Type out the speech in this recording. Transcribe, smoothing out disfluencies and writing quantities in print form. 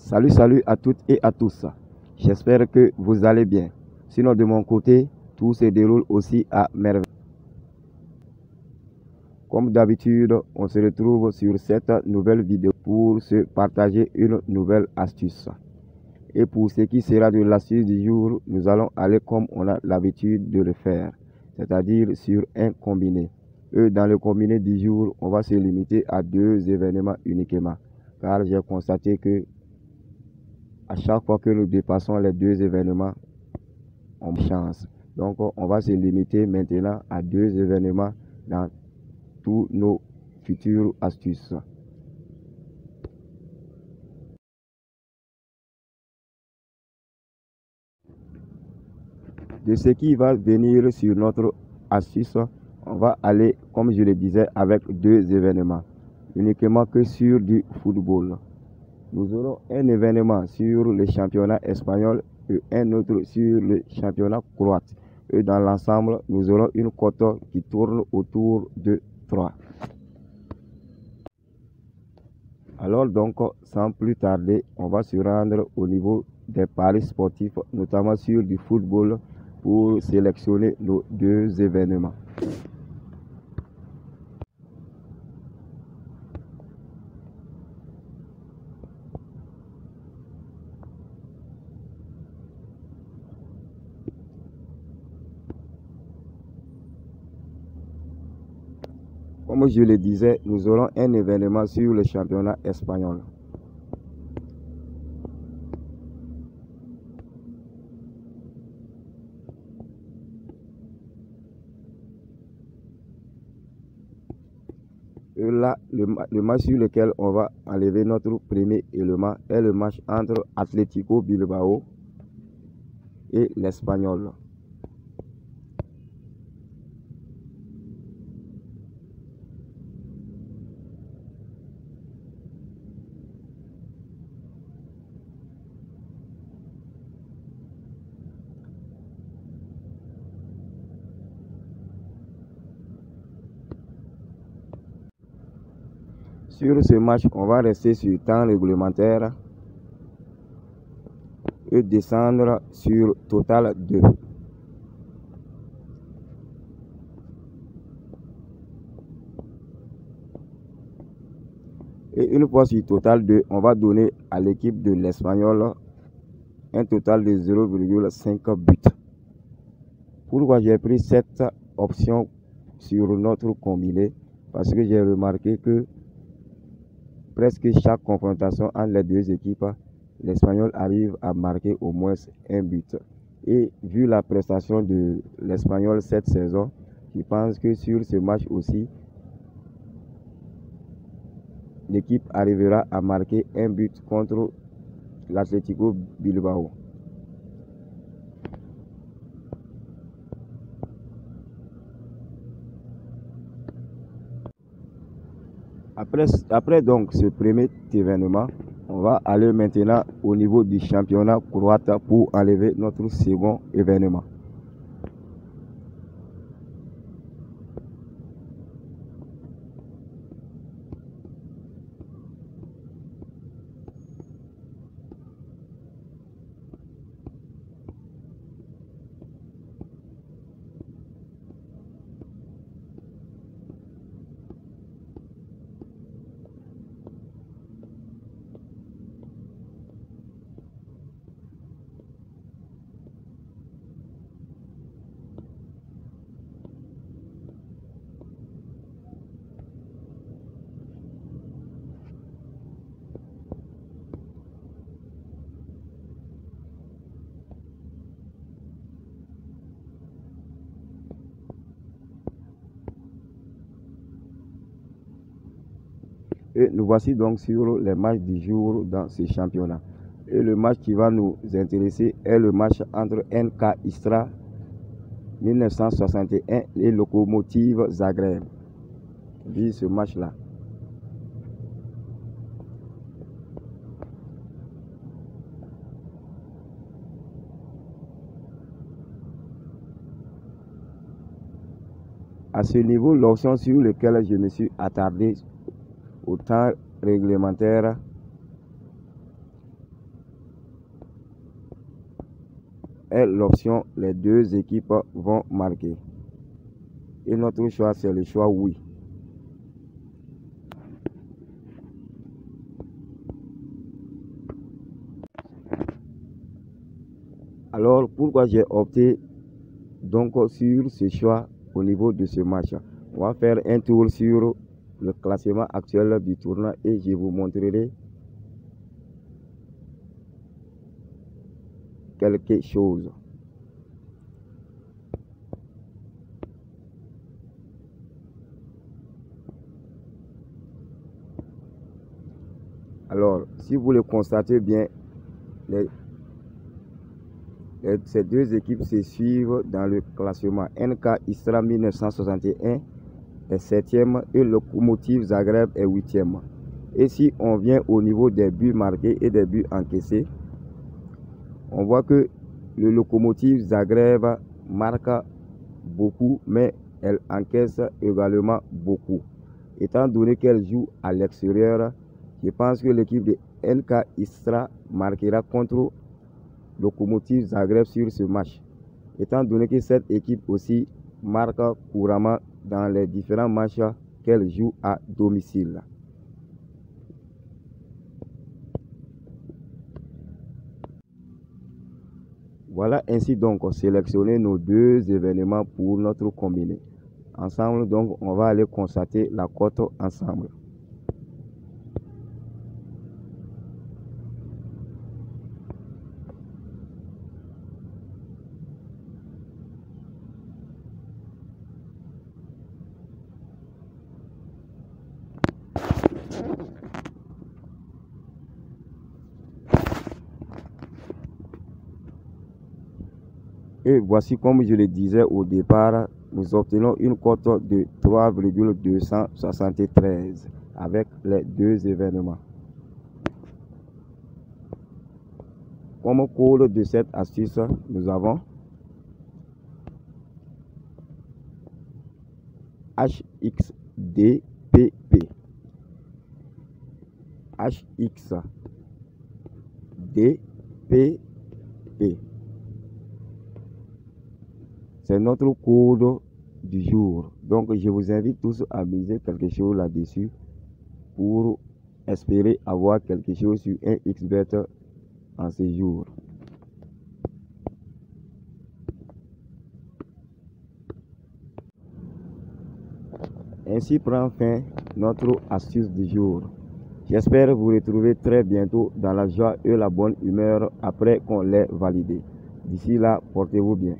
Salut à toutes et à tous. J'espère que vous allez bien. Sinon, de mon côté, tout se déroule aussi à merveille. Comme d'habitude, on se retrouve sur cette nouvelle vidéo pour se partager une nouvelle astuce. Et pour ce qui sera de l'astuce du jour, nous allons aller comme on a l'habitude de le faire, c'est-à-dire sur un combiné. Et dans le combiné du jour, on va se limiter à 2 événements uniquement, car j'ai constaté que à chaque fois que nous dépassons les 2 événements, on chance. Donc, on va se limiter maintenant à 2 événements dans tous nos futures astuces. De ce qui va venir sur notre astuce, on va aller, comme je le disais, avec 2 événements, uniquement que sur du football. Nous aurons un événement sur le championnat espagnol et un autre sur le championnat croate. Et dans l'ensemble, nous aurons une cote qui tourne autour de 3. Alors donc, sans plus tarder, on va se rendre au niveau des paris sportifs, notamment sur du football, pour sélectionner nos 2 événements. Comme je le disais, nous aurons un événement sur le championnat espagnol. Et là, le match sur lequel on va enlever notre premier élément est le match entre Atlético Bilbao et l'Espagnol. Sur ce match, on va rester sur temps réglementaire et descendre sur total 2. Et une fois sur total 2, on va donner à l'équipe de l'Espagnol un total de 0,5 buts. Pourquoi j'ai pris cette option sur notre combiné? Parce que j'ai remarqué que presque chaque confrontation entre les 2 équipes, l'Espagnol arrive à marquer au moins un but. Et vu la prestation de l'Espagnol cette saison, je pense que sur ce match aussi, l'équipe arrivera à marquer un but contre l'Atlético Bilbao. Après donc ce premier événement, on va aller maintenant au niveau du championnat croate pour enlever notre second événement. Et nous voici donc sur les matchs du jour dans ce championnat. Et le match qui va nous intéresser est le match entre NK Istra 1961 et Lokomotiv Zagreb. Vu ce match-là. À ce niveau, l'option sur laquelle je me suis attardé au temps réglementaire est l'option les deux équipes vont marquer. Et notre choix, c'est le choix oui. Alors, pourquoi j'ai opté donc sur ce choix au niveau de ce match? On va faire un tour sur le classement actuel du tournoi et je vous montrerai quelque chose. Alors, si vous le constatez bien, ces deux équipes se suivent dans le classement. NK Istra 1961 est 7e et Lokomotiv Zagreb est 8e. Et si on vient au niveau des buts marqués et des buts encaissés, on voit que le Lokomotiv Zagreb marque beaucoup, mais elle encaisse également beaucoup. Étant donné qu'elle joue à l'extérieur, je pense que l'équipe de NK Istra marquera contre Lokomotiv Zagreb sur ce match. Étant donné que cette équipe aussi marque couramment dans les différents matchs qu'elle joue à domicile. Voilà ainsi donc sélectionner nos deux événements pour notre combiné. Ensemble donc on va aller constater la cote ensemble. Et voici, comme je le disais au départ, nous obtenons une cote de 3,273 avec les deux événements. Comme code de cette astuce, nous avons HXDPP. HXDPP. C'est notre code du jour. Donc, je vous invite tous à miser quelque chose là-dessus pour espérer avoir quelque chose sur un XBet en ce jour. Ainsi prend fin notre astuce du jour. J'espère vous retrouver très bientôt dans la joie et la bonne humeur après qu'on l'ait validé. D'ici là, portez-vous bien.